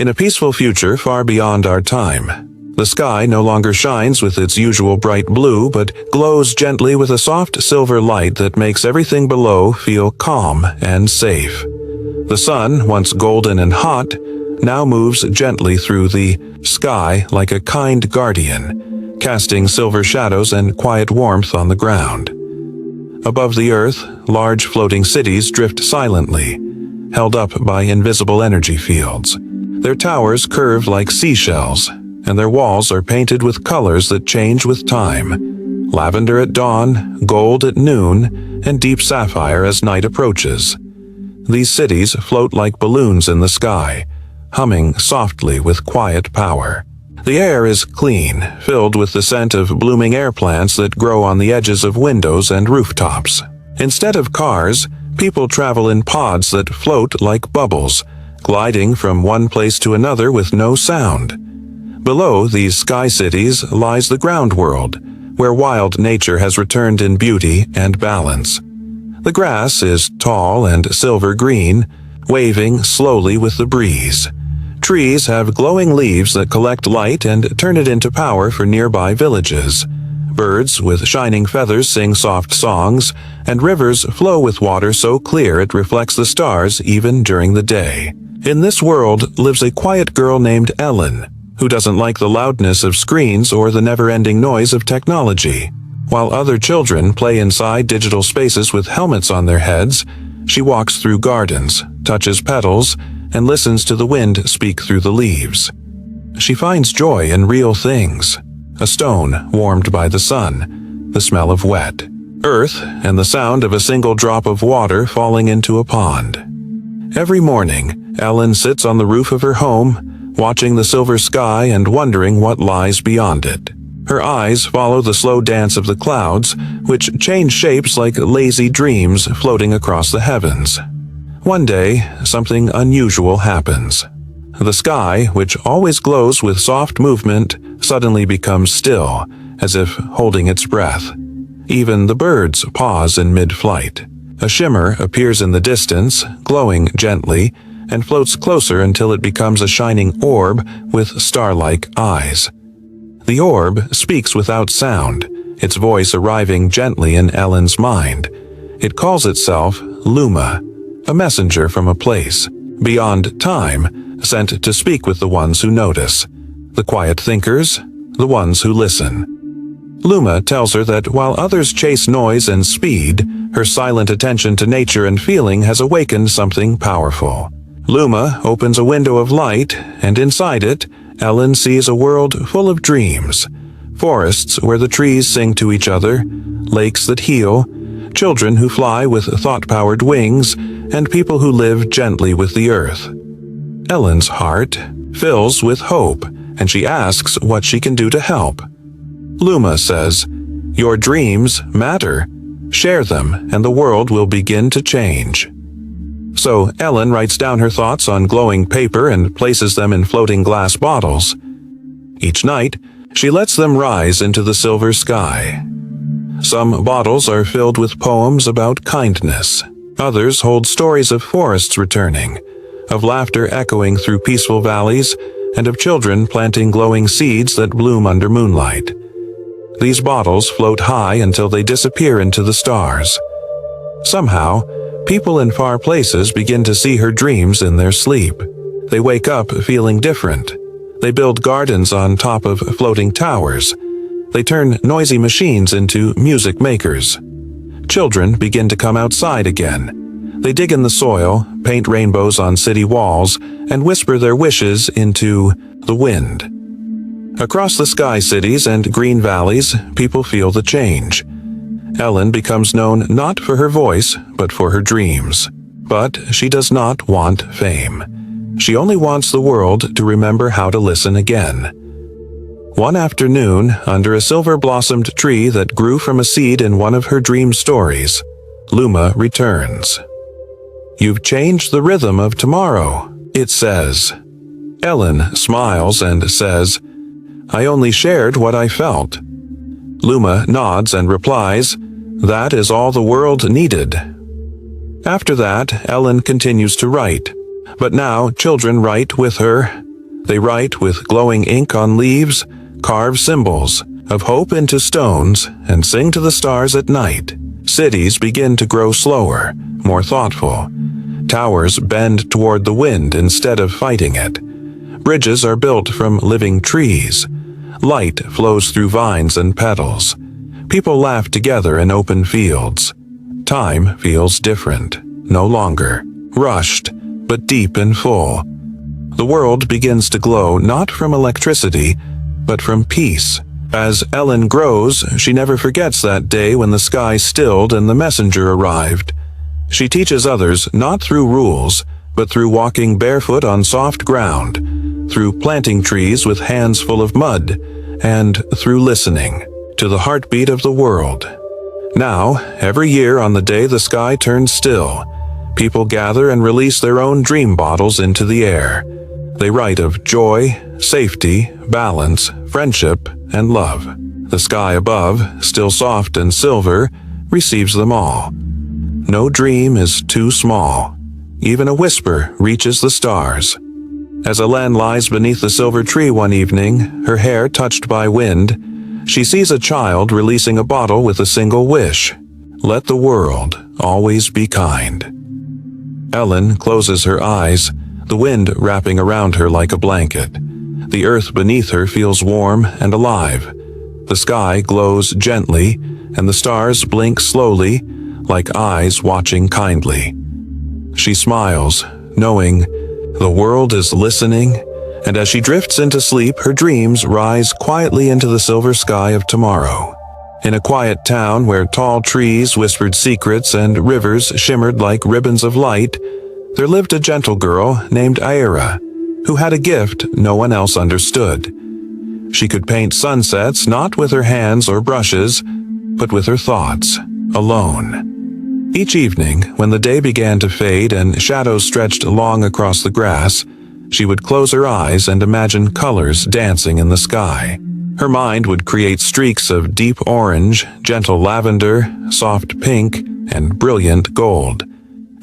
In a peaceful future far beyond our time, the sky no longer shines with its usual bright blue, but glows gently with a soft silver light that makes everything below feel calm and safe. The sun, once golden and hot, now moves gently through the sky like a kind guardian, casting silver shadows and quiet warmth on the ground. Above the earth, large floating cities drift silently, held up by invisible energy fields. Their towers curve like seashells, and their walls are painted with colors that change with time. Lavender at dawn, gold at noon, and deep sapphire as night approaches. These cities float like balloons in the sky, humming softly with quiet power. The air is clean, filled with the scent of blooming air plants that grow on the edges of windows and rooftops. Instead of cars, people travel in pods that float like bubbles, gliding from one place to another with no sound. Below these sky cities lies the ground world, where wild nature has returned in beauty and balance. The grass is tall and silver green, waving slowly with the breeze. Trees have glowing leaves that collect light and turn it into power for nearby villages. Birds with shining feathers sing soft songs, and rivers flow with water so clear it reflects the stars even during the day. In this world lives a quiet girl named Ellen, who doesn't like the loudness of screens or the never-ending noise of technology. While other children play inside digital spaces with helmets on their heads, she walks through gardens, touches petals, and listens to the wind speak through the leaves. She finds joy in real things: a stone warmed by the sun, the smell of wet earth, and the sound of a single drop of water falling into a pond. Every morning, Ellen sits on the roof of her home, watching the silver sky and wondering what lies beyond it. Her eyes follow the slow dance of the clouds, which change shapes like lazy dreams floating across the heavens. One day, something unusual happens. The sky, which always glows with soft movement, suddenly becomes still, as if holding its breath. Even the birds pause in mid-flight. A shimmer appears in the distance, glowing gently, and floats closer until it becomes a shining orb with star-like eyes. The orb speaks without sound, its voice arriving gently in Ellen's mind. It calls itself Luma, a messenger from a place beyond time, sent to speak with the ones who notice, the quiet thinkers, the ones who listen. Luma tells her that while others chase noise and speed, her silent attention to nature and feeling has awakened something powerful. Luma opens a window of light, and inside it, Ellen sees a world full of dreams. Forests where the trees sing to each other, lakes that heal, children who fly with thought-powered wings, and people who live gently with the earth. Ellen's heart fills with hope, and she asks what she can do to help. Luma says, "Your dreams matter. Share them, and the world will begin to change." So Ellen writes down her thoughts on glowing paper and places them in floating glass bottles. Each night, she lets them rise into the silver sky. Some bottles are filled with poems about kindness. Others hold stories of forests returning, of laughter echoing through peaceful valleys, and of children planting glowing seeds that bloom under moonlight. These bottles float high until they disappear into the stars. Somehow, people in far places begin to see her dreams in their sleep. They wake up feeling different. They build gardens on top of floating towers. They turn noisy machines into music makers. Children begin to come outside again. They dig in the soil, paint rainbows on city walls, and whisper their wishes into the wind. Across the sky cities and green valleys, people feel the change. Ellen becomes known not for her voice, but for her dreams. But she does not want fame. She only wants the world to remember how to listen again. One afternoon, under a silver-blossomed tree that grew from a seed in one of her dream stories, Luma returns. "You've changed the rhythm of tomorrow," it says. Ellen smiles and says, "I only shared what I felt." Luma nods and replies, "That is all the world needed." After that, Ellen continues to write, but now children write with her, They write with glowing ink on leaves, carve symbols of hope into stones, and sing to the stars at night. Cities begin to grow slower, more thoughtful. Towers bend toward the wind instead of fighting it. Bridges are built from living trees. Light flows through vines and petals. People laugh together in open fields. Time feels different, no longer rushed, but deep and full. The world begins to glow not from electricity, but from peace. As Ellen grows, she never forgets that day when the sky stilled and the messenger arrived. She teaches others not through rules, but through walking barefoot on soft ground, through planting trees with hands full of mud, and through listening to the heartbeat of the world. Now, every year on the day the sky turns still, people gather and release their own dream bottles into the air. They write of joy, safety, balance, friendship, and love. The sky above, still soft and silver, receives them all. No dream is too small. Even a whisper reaches the stars. As Ellen lies beneath the silver tree one evening, her hair touched by wind, she sees a child releasing a bottle with a single wish. Let the world always be kind. Ellen closes her eyes, the wind wrapping around her like a blanket. The earth beneath her feels warm and alive. The sky glows gently, and the stars blink slowly, like eyes watching kindly. She smiles, knowing the world is listening, and as she drifts into sleep, her dreams rise quietly into the silver sky of tomorrow. In a quiet town where tall trees whispered secrets and rivers shimmered like ribbons of light, there lived a gentle girl named Ira, who had a gift no one else understood. She could paint sunsets not with her hands or brushes, but with her thoughts, alone. Each evening, when the day began to fade and shadows stretched long across the grass, she would close her eyes and imagine colors dancing in the sky. Her mind would create streaks of deep orange, gentle lavender, soft pink, and brilliant gold.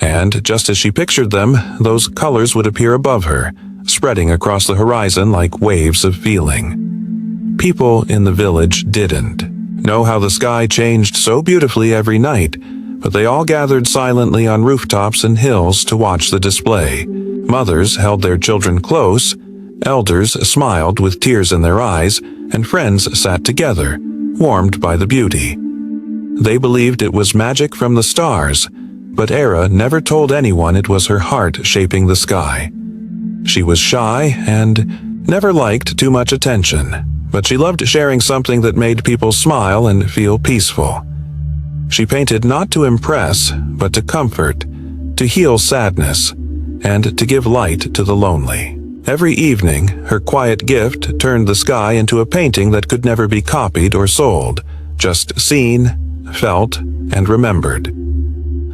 And just as she pictured them, those colors would appear above her, spreading across the horizon like waves of feeling. People in the village didn't know how the sky changed so beautifully every night, but they all gathered silently on rooftops and hills to watch the display. Mothers held their children close, elders smiled with tears in their eyes, and friends sat together, warmed by the beauty. They believed it was magic from the stars, but Era never told anyone it was her heart shaping the sky. She was shy and never liked too much attention, but she loved sharing something that made people smile and feel peaceful. She painted not to impress, but to comfort, to heal sadness, and to give light to the lonely. Every evening, her quiet gift turned the sky into a painting that could never be copied or sold, just seen, felt, and remembered.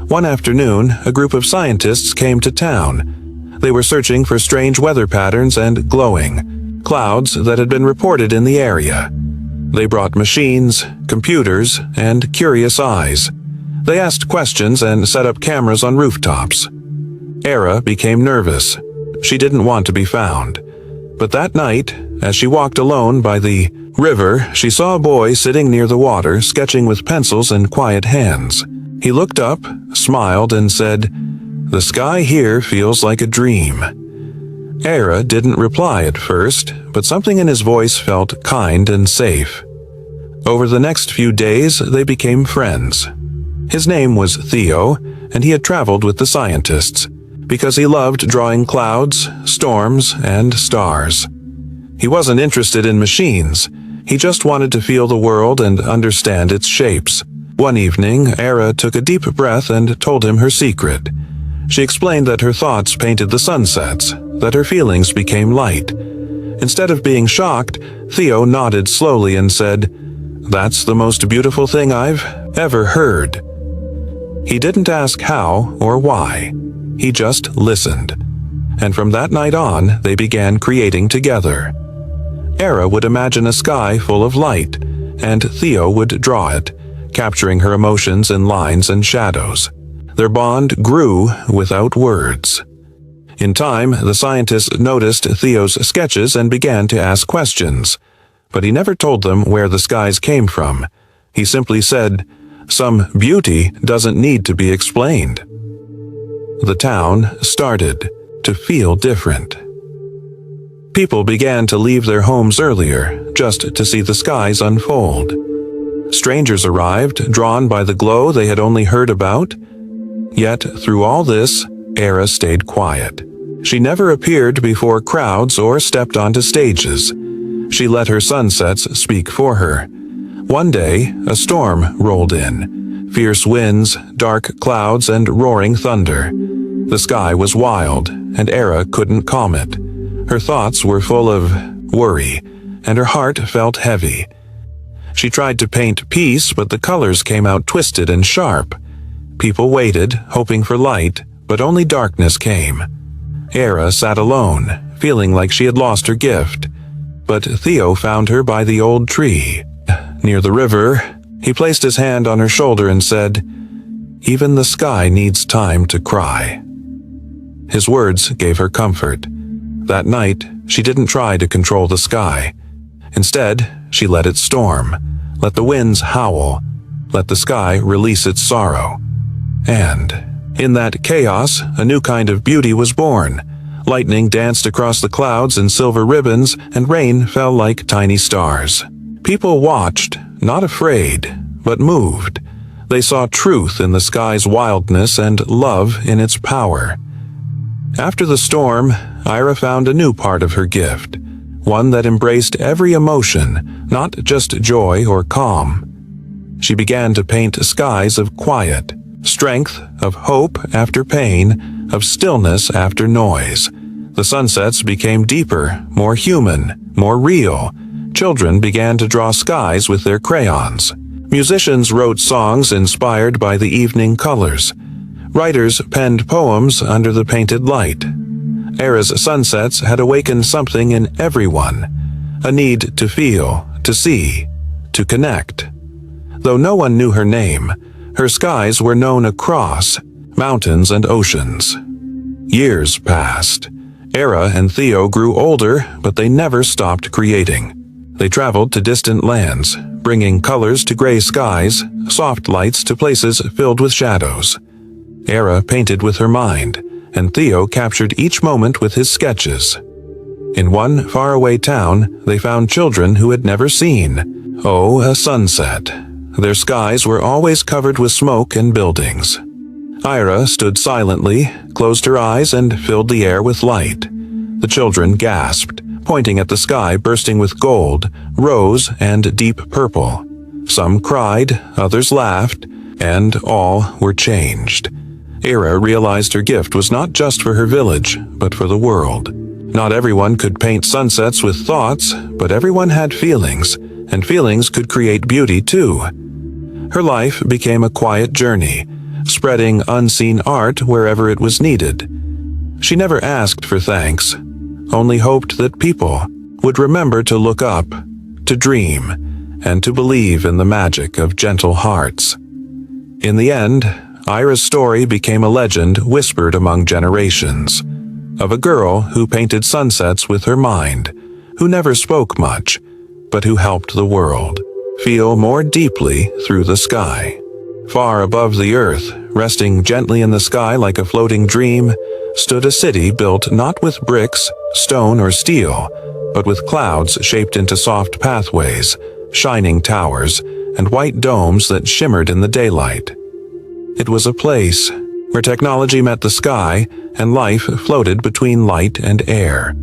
One afternoon, a group of scientists came to town. They were searching for strange weather patterns and glowing clouds that had been reported in the area. They brought machines, computers, and curious eyes. They asked questions and set up cameras on rooftops. Era became nervous. She didn't want to be found. But that night, as she walked alone by the river, she saw a boy sitting near the water, sketching with pencils and quiet hands. He looked up, smiled, and said, "The sky here feels like a dream." Era didn't reply at first, but something in his voice felt kind and safe. Over the next few days, they became friends. His name was Theo, and he had traveled with the scientists, because he loved drawing clouds, storms, and stars. He wasn't interested in machines. He just wanted to feel the world and understand its shapes. One evening, Era took a deep breath and told him her secret. She explained that her thoughts painted the sunsets, that her feelings became light. Instead of being shocked, Theo nodded slowly and said, "That's the most beautiful thing I've ever heard." He didn't ask how or why. He just listened. And from that night on, they began creating together. Era would imagine a sky full of light, and Theo would draw it, capturing her emotions in lines and shadows. Their bond grew without words. In time, the scientists noticed Theo's sketches and began to ask questions. But he never told them where the skies came from. He simply said, "Some beauty doesn't need to be explained." The town started to feel different. People began to leave their homes earlier, just to see the skies unfold. Strangers arrived, drawn by the glow they had only heard about. Yet, through all this, Era stayed quiet. She never appeared before crowds or stepped onto stages. She let her sunsets speak for her. One day, a storm rolled in. Fierce winds, dark clouds, and roaring thunder. The sky was wild, and Era couldn't calm it. Her thoughts were full of worry, and her heart felt heavy. She tried to paint peace, but the colors came out twisted and sharp. People waited, hoping for light, but only darkness came. Era sat alone, feeling like she had lost her gift. But Theo found her by the old tree. Near the river, he placed his hand on her shoulder and said, "Even the sky needs time to cry." His words gave her comfort. That night, she didn't try to control the sky. Instead, she let it storm, let the winds howl, let the sky release its sorrow. And, in that chaos, a new kind of beauty was born. Lightning danced across the clouds in silver ribbons, and rain fell like tiny stars. People watched, not afraid, but moved. They saw truth in the sky's wildness and love in its power. After the storm, Ira found a new part of her gift, one that embraced every emotion, not just joy or calm. She began to paint skies of quiet, strength, of hope after pain, of stillness after noise. The sunsets became deeper, more human, more real. Children began to draw skies with their crayons. Musicians wrote songs inspired by the evening colors. Writers penned poems under the painted light. Era's sunsets had awakened something in everyone, a need to feel, to see, to connect. Though no one knew her name, her skies were known across mountains and oceans. Years passed. Era and Theo grew older, but they never stopped creating. They traveled to distant lands, bringing colors to gray skies, soft lights to places filled with shadows. Era painted with her mind, and Theo captured each moment with his sketches. In one faraway town, they found children who had never seen, a sunset. Their skies were always covered with smoke and buildings. Ira stood silently, closed her eyes, and filled the air with light. The children gasped, pointing at the sky bursting with gold, rose, and deep purple. Some cried, others laughed, and all were changed. Ira realized her gift was not just for her village, but for the world. Not everyone could paint sunsets with thoughts, but everyone had feelings, and feelings could create beauty too. Her life became a quiet journey, spreading unseen art wherever it was needed. She never asked for thanks, only hoped that people would remember to look up, to dream, and to believe in the magic of gentle hearts. In the end, Ira's story became a legend whispered among generations, of a girl who painted sunsets with her mind, who never spoke much, but who helped the world feel more deeply through the sky. Far above the earth, resting gently in the sky like a floating dream, stood a city built not with bricks, stone, or steel, but with clouds shaped into soft pathways, shining towers, and white domes that shimmered in the daylight. It was a place where technology met the sky and life floated between light and air.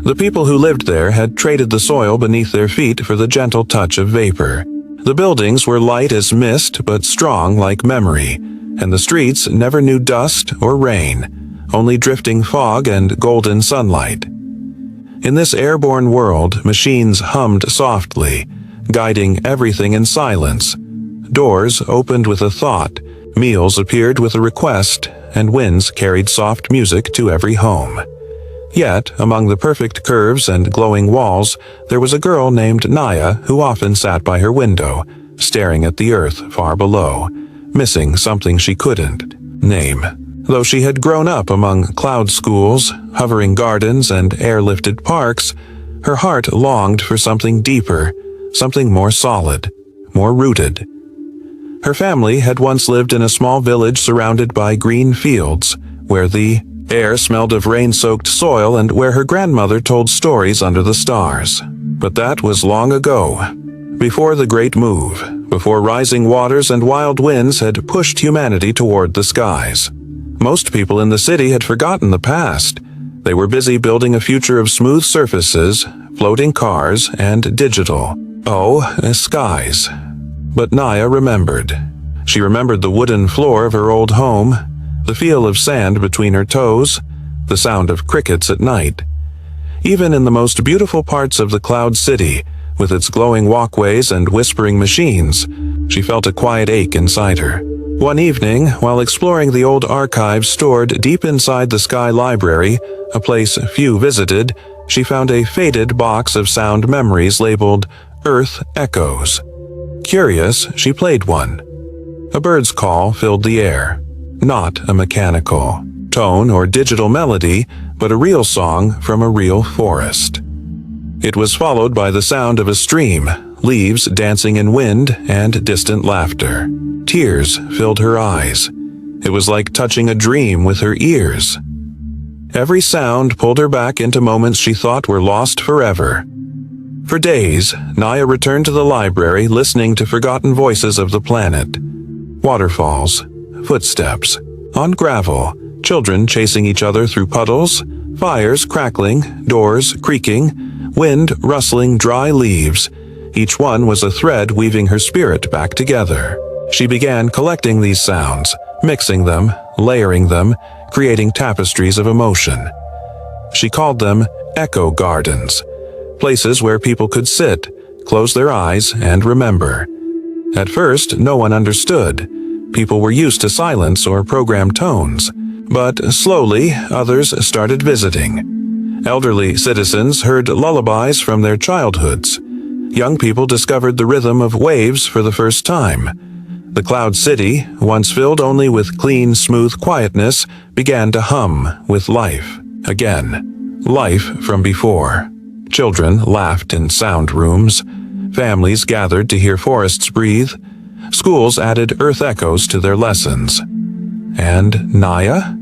The people who lived there had traded the soil beneath their feet for the gentle touch of vapor. The buildings were light as mist but strong like memory, and the streets never knew dust or rain, only drifting fog and golden sunlight. In this airborne world, machines hummed softly, guiding everything in silence. Doors opened with a thought, meals appeared with a request, and winds carried soft music to every home. Yet, among the perfect curves and glowing walls, there was a girl named Naya who often sat by her window, staring at the earth far below, missing something she couldn't name. Though she had grown up among cloud schools, hovering gardens, and airlifted parks, her heart longed for something deeper, something more solid, more rooted. Her family had once lived in a small village surrounded by green fields, where the air smelled of rain-soaked soil and where her grandmother told stories under the stars. But that was long ago, before the Great Move, before rising waters and wild winds had pushed humanity toward the skies. Most people in the city had forgotten the past. They were busy building a future of smooth surfaces, floating cars, and digital skies. But Naya remembered. She remembered the wooden floor of her old home, the feel of sand between her toes, the sound of crickets at night. Even in the most beautiful parts of the Cloud City, with its glowing walkways and whispering machines, she felt a quiet ache inside her. One evening, while exploring the old archives stored deep inside the Sky Library, a place few visited, she found a faded box of sound memories labeled Earth Echoes. Curious, she played one. A bird's call filled the air. Not a mechanical tone or digital melody, but a real song from a real forest. It was followed by the sound of a stream, leaves dancing in wind, and distant laughter. Tears filled her eyes. It was like touching a dream with her ears. Every sound pulled her back into moments she thought were lost forever. For days, Naya returned to the library listening to forgotten voices of the planet. Waterfalls, footsteps, on gravel, children chasing each other through puddles, fires crackling, doors creaking, wind rustling dry leaves. Each one was a thread weaving her spirit back together. She began collecting these sounds, mixing them, layering them, creating tapestries of emotion. She called them echo gardens, places where people could sit, close their eyes, and remember. At first, no one understood. People were used to silence or programmed tones. But slowly, others started visiting. Elderly citizens heard lullabies from their childhoods. Young people discovered the rhythm of waves for the first time. The Cloud City, once filled only with clean, smooth quietness, began to hum with life again. Life from before. Children laughed in sound rooms. Families gathered to hear forests breathe. Schools added earth echoes to their lessons. And Naya?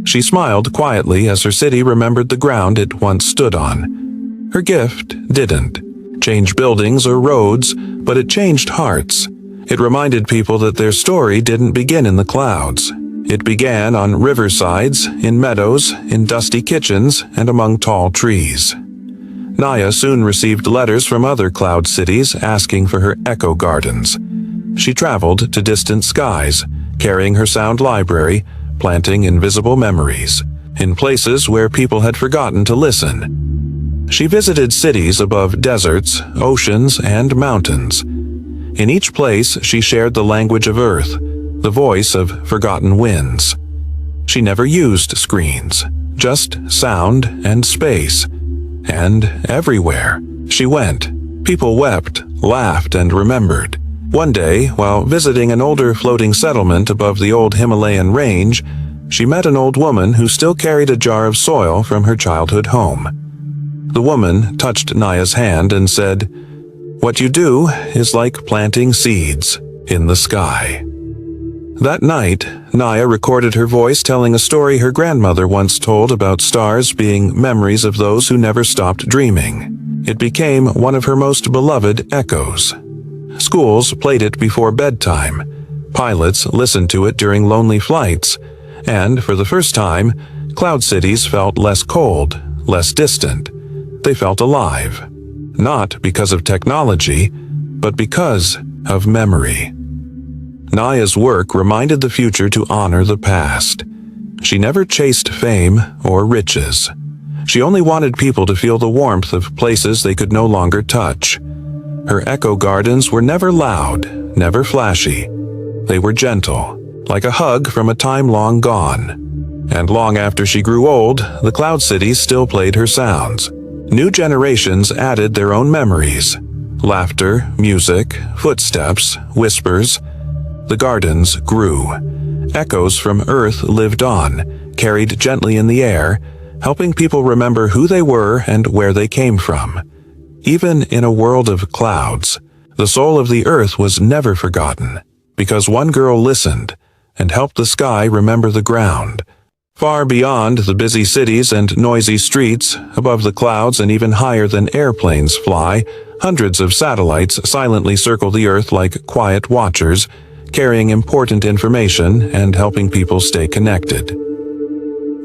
She smiled quietly as her city remembered the ground it once stood on. Her gift didn't change buildings or roads, but it changed hearts. It reminded people that their story didn't begin in the clouds. It began on riversides, in meadows, in dusty kitchens, and among tall trees. Naya soon received letters from other cloud cities asking for her echo gardens. She traveled to distant skies, carrying her sound library, planting invisible memories, in places where people had forgotten to listen. She visited cities above deserts, oceans, and mountains. In each place, she shared the language of Earth, the voice of forgotten winds. She never used screens, just sound and space. And everywhere she went, people wept, laughed, and remembered. One day, while visiting an older floating settlement above the old Himalayan range, she met an old woman who still carried a jar of soil from her childhood home. The woman touched Naya's hand and said, "What you do is like planting seeds in the sky." That night, Naya recorded her voice telling a story her grandmother once told about stars being memories of those who never stopped dreaming. It became one of her most beloved echoes. Schools played it before bedtime. Pilots listened to it during lonely flights. And for the first time, cloud cities felt less cold, less distant. They felt alive. Not because of technology, but because of memory. Naya's work reminded the future to honor the past. She never chased fame or riches. She only wanted people to feel the warmth of places they could no longer touch. Her echo gardens were never loud, never flashy. They were gentle, like a hug from a time long gone. And long after she grew old, the cloud cities still played her sounds. New generations added their own memories. Laughter, music, footsteps, whispers. The gardens grew. Echoes from Earth lived on, carried gently in the air, helping people remember who they were and where they came from. Even in a world of clouds, the soul of the Earth was never forgotten, because one girl listened and helped the sky remember the ground. Far beyond the busy cities and noisy streets, above the clouds and even higher than airplanes fly, hundreds of satellites silently circle the Earth like quiet watchers, carrying important information and helping people stay connected.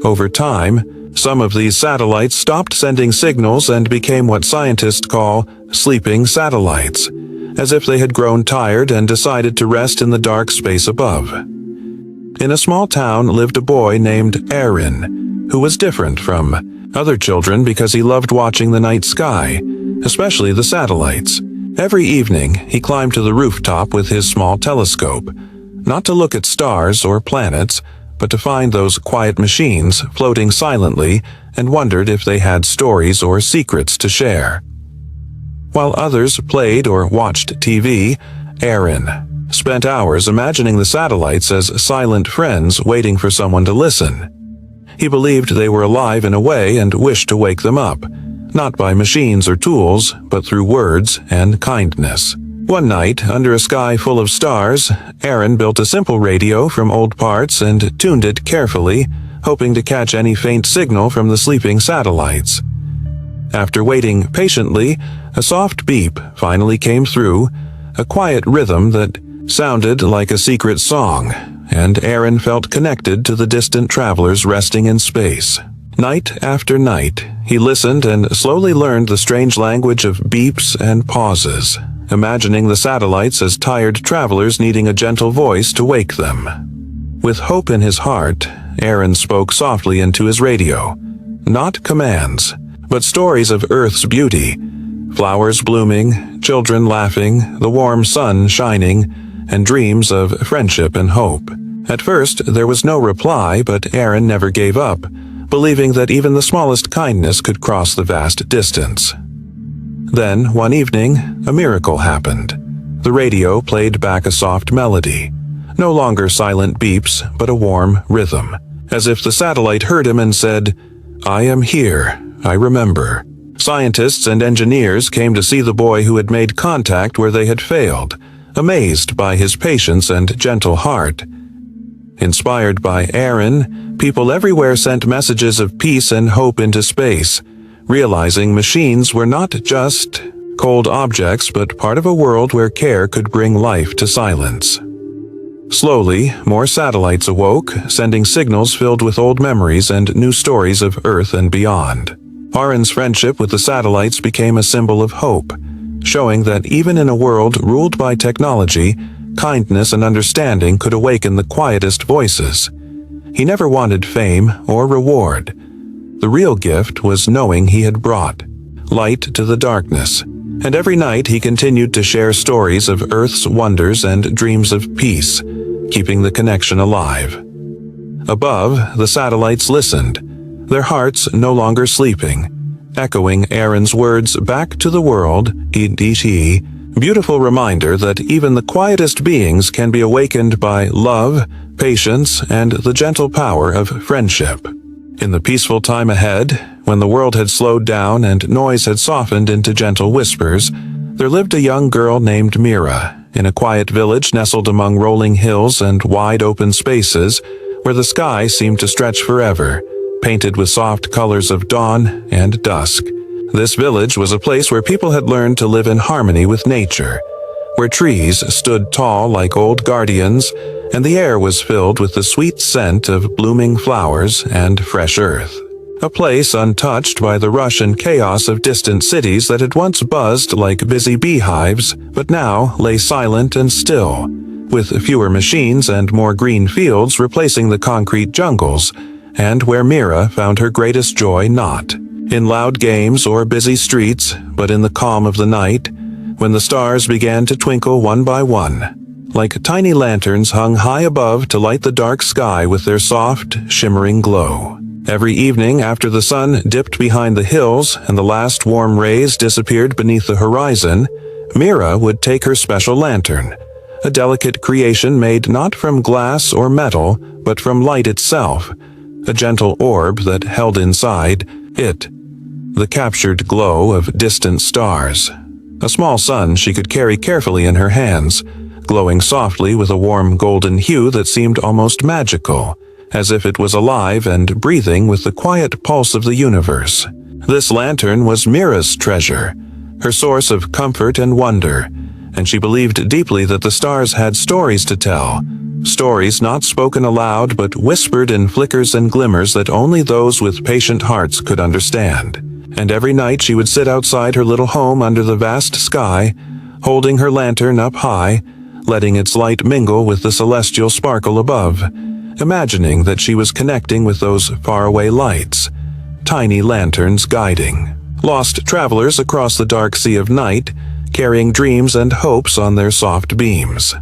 Over time, some of these satellites stopped sending signals and became what scientists call sleeping satellites, as if they had grown tired and decided to rest in the dark space above. In a small town lived a boy named Aaron, who was different from other children because he loved watching the night sky, especially the satellites. Every evening, he climbed to the rooftop with his small telescope, not to look at stars or planets, but to find those quiet machines floating silently, and wondered if they had stories or secrets to share. While others played or watched TV, Aaron spent hours imagining the satellites as silent friends waiting for someone to listen. He believed they were alive in a way and wished to wake them up, not by machines or tools, but through words and kindness. One night, under a sky full of stars, Aaron built a simple radio from old parts and tuned it carefully, hoping to catch any faint signal from the sleeping satellites. After waiting patiently, a soft beep finally came through, a quiet rhythm that sounded like a secret song, and Aaron felt connected to the distant travelers resting in space. Night after night, he listened and slowly learned the strange language of beeps and pauses, imagining the satellites as tired travelers needing a gentle voice to wake them. With hope in his heart, Aaron spoke softly into his radio. Not commands, but stories of Earth's beauty. Flowers blooming, children laughing, the warm sun shining, and dreams of friendship and hope. At first, there was no reply, but Aaron never gave up, believing that even the smallest kindness could cross the vast distance. Then, one evening, a miracle happened. The radio played back a soft melody. No longer silent beeps, but a warm rhythm, as if the satellite heard him and said, "I am here, I remember." Scientists and engineers came to see the boy who had made contact where they had failed, amazed by his patience and gentle heart. Inspired by Aaron, people everywhere sent messages of peace and hope into space, realizing machines were not just cold objects but part of a world where care could bring life to silence. Slowly, more satellites awoke, sending signals filled with old memories and new stories of Earth and beyond. Aaron's friendship with the satellites became a symbol of hope, showing that even in a world ruled by technology, kindness and understanding could awaken the quietest voices. He never wanted fame or reward. The real gift was knowing he had brought light to the darkness, and every night he continued to share stories of Earth's wonders and dreams of peace, keeping the connection alive. Above, the satellites listened, their hearts no longer sleeping, echoing Aaron's words back to the world, EDT, beautiful reminder that even the quietest beings can be awakened by love, patience, and the gentle power of friendship. In the peaceful time ahead, when the world had slowed down and noise had softened into gentle whispers, there lived a young girl named Mira in a quiet village nestled among rolling hills and wide open spaces where the sky seemed to stretch forever, painted with soft colors of dawn and dusk. This village was a place where people had learned to live in harmony with nature, where trees stood tall like old guardians, and the air was filled with the sweet scent of blooming flowers and fresh earth. A place untouched by the rush and chaos of distant cities that had once buzzed like busy beehives, but now lay silent and still, with fewer machines and more green fields replacing the concrete jungles, and where Mira found her greatest joy not in loud games or busy streets, but in the calm of the night, when the stars began to twinkle one by one, like tiny lanterns hung high above to light the dark sky with their soft, shimmering glow. Every evening after the sun dipped behind the hills and the last warm rays disappeared beneath the horizon, Mira would take her special lantern, a delicate creation made not from glass or metal, but from light itself, a gentle orb that held inside it the captured glow of distant stars. A small sun she could carry carefully in her hands, glowing softly with a warm golden hue that seemed almost magical, as if it was alive and breathing with the quiet pulse of the universe. This lantern was Mira's treasure, her source of comfort and wonder, and she believed deeply that the stars had stories to tell, stories not spoken aloud but whispered in flickers and glimmers that only those with patient hearts could understand. And every night she would sit outside her little home under the vast sky, holding her lantern up high, letting its light mingle with the celestial sparkle above, imagining that she was connecting with those faraway lights, tiny lanterns guiding lost travelers across the dark sea of night, carrying dreams and hopes on their soft beams.